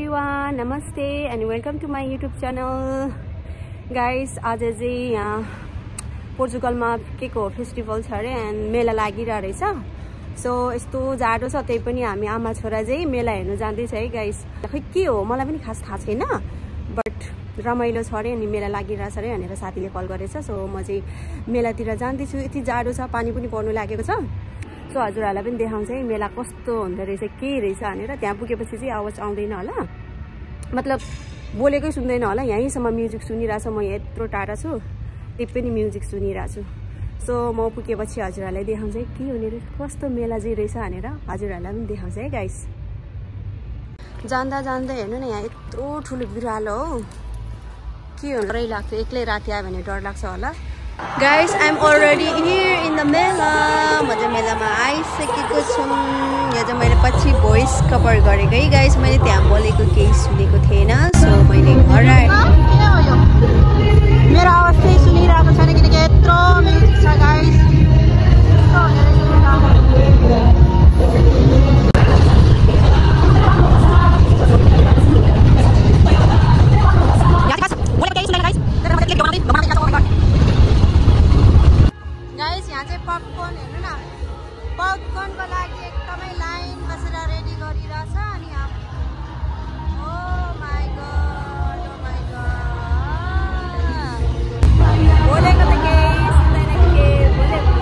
Everyone, नमस्ते and welcome to my YouTube channel. Guys, आज चाहिँ यहाँ पोर्चुगलमा के को फेस्टिभल छ अरे एन्ड मेला लागिरहेको रहेछ। सो यस्तो जाडो छ, त्यही पनि हामी आमा छोरा चाहिँ मेला हेर्नु जाँदैछ है गाइस। खै के हो मलाई पनि खास थाहा छैन, बट रमाइलो छ अरे अनि मेला लागिरहेछ अरे भनेर साथीले कल गरेछ। सो म चाहिँ मेलातिर जाँदैछु। यति जाडो छ, पानी पनि पर्नु लागेको छ। सो हजुरहरूलाई पनि देखाउँछ है मेला कस्तो हुँदो रहेछ, के रहेछ भनेर। त्यहाँ पुगेपछि चाहिँ आवाज आउँदैन होला, मतलब बोलेकै सुन्दैन होला। यहीँसम्म म्युजिक सुनिरहेछ, म यत्रो टाढा छु त्यही पनि म्युजिक सुनिरहेको छु। सो म पुगेपछि हजुरहरूलाई देखाउँछ है के हुने रहेछ, कस्तो मेला चाहिँ रहेछ भनेर हजुरहरूलाई पनि देखाउँछ है गाइस। जाँदा जाँदा हेर्नु न, यहाँ यत्रो ठुलो बिरालो हो, के हुनु डरै लाग्छ। एक्लै राति आयो भने डर लाग्छ होला। Guys, I am already here in the mela. म चाहिँ मेलामा आइसकेको छु। यहाँ चाहिँ मैले पछि भोइस कभर गरेको है गाइस, मैले त्यहाँ बोलेको केही सुनेको थिएन। सो मैले घर आएँ। मेरो आवाज केही सुनिरहेको छैन किनकि यत्रो म्युजिक छ गाइस। गाइस, यहाँ चाहिँ पपकर्न हेर्नु न, पपकर्नको लागि एकदमै लाइन बसेर रेडी गरिरहेछ। अनि oh my god, oh my god, बोलेको त केही सुन्दैन के बोलेको।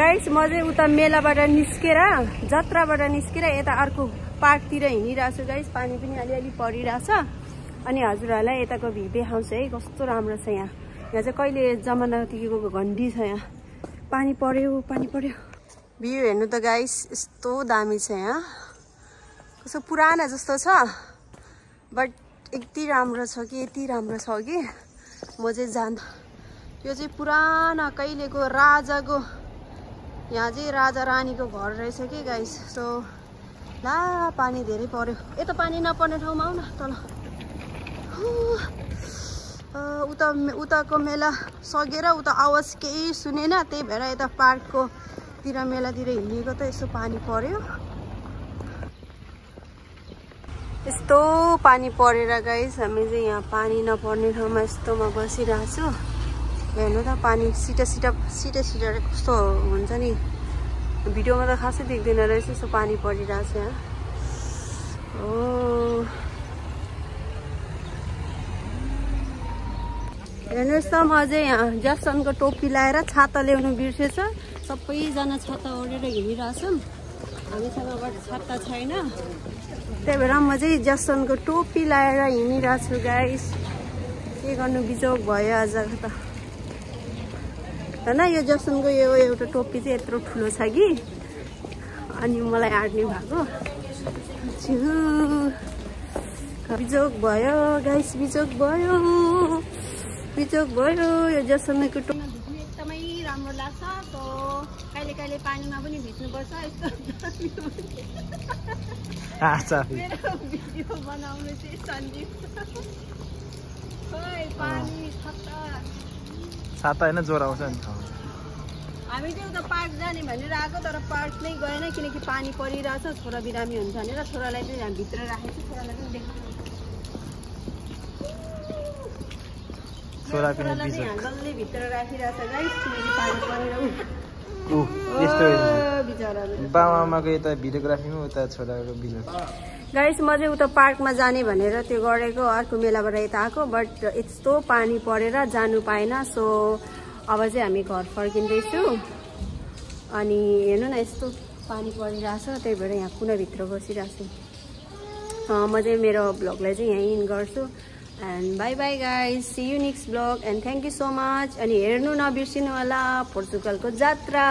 गाइस म चाहिँ उता मेलाबाट निस्केर जत्राबाट निस्केर यता अर्को पार्कतिर हिँडिरहेको छु गाइस। पानी पनि अलिअलि परिरहेछ अनि हजुरहरूलाई यताको भ्यू देखाउँछु है कस्तो राम्रो छ यहाँ। यहाँ चाहिँ कहिले जमानादेखिको घन्टी छ यहाँ। पानी पर्यो भ्यू हेर्नु त गाइस यस्तो दामी छ यहाँ। कस्तो पुरानो जस्तो छ बट यति राम्रो छ कि म चाहिँ जान्दा यो चाहिँ पुरानो कहिलेको राजाको यहाँ चाहिँ राजा रानीको घर रहेछ कि गाइस। सो ला पानी धेरै पर्यो। यता पानी नपर्ने ठाउँमा आऊ न तल। उताको मेला सकेर उता आवाज केही सुनेन त्यही भएर यता पार्कको मेलातिर हिँडेको त यसो पानी पर्यो। यस्तो पानी परेर गाइस हामी चाहिँ यहाँ पानी नपर्ने ठाउँमा यस्तोमा बसिरहेको छु। हेर्नु त पानी सिटा कस्तो हुन्छ नि भिडियोमा त खासै देख्दैन रहेछ। यसो पानी परिरहेको छ यहाँ। हेर्नुहोस् त म चाहिँ यहाँ जसनको टोपी लाएर छाता ल्याउनु बिर्सेछ। सबैजना छाता ओढेर हिँडिरहेछौँ। हामीसँगबाट छाता छैन त्यही भएर म चाहिँ जसनको टोपी लाएर हिँडिरहेको छु गाइस। के गर्नु बिजोग भयो आज त होइन। यो जसनको यो एउटा टोपी चाहिँ यत्रो ठुलो छ कि अनि मलाई आँट्ने भएको बिजोग भयो गाइस। बिजोग भयो यो जसनको टोपी एकदमै राम्रो लाग्छ। सो कहिले पानीमा पनि भिज्नुपर्छ यस्तो भिडियो बनाउनु चाहिँ सन्जीव। पानी छाता होइन ज्वरो आउँछ नि। हामी चाहिँ उता पार्क जाने भनेर आएको तर पार्क नै गएन किनकि पानी परिरहेछ। छोरा बिरामी हुन्छ भनेर छोरालाई चाहिँ हामी भित्र राखेको छु। छोरालाई पनि देखाउनु डल्लै भित्र राखिरहेछ गाइस किनकि पानी परेर बाबाआमाको यता भिडियोग्राफीमा उता छोराको बिजनेस। गाइस म चाहिँ उता पार्कमा जाने भनेर त्यो गरेको अर्को मेलाबाट यता आएको बट यस्तो पानी परेर जानु पाएन। सो अब चाहिँ हामी घर फर्किँदैछु अनि हेर्नु न यस्तो पानी परिरहेछ त्यही भएर यहाँ कुनाभित्र बसिरहेको छु। म चाहिँ मेरो ब्लगलाई चाहिँ यहीँ इन गर्छु and bye bye guys. See you next blog and thank you so much. अनि हेर्नु नबिर्सिनु होला पोर्चुगलको जात्रा।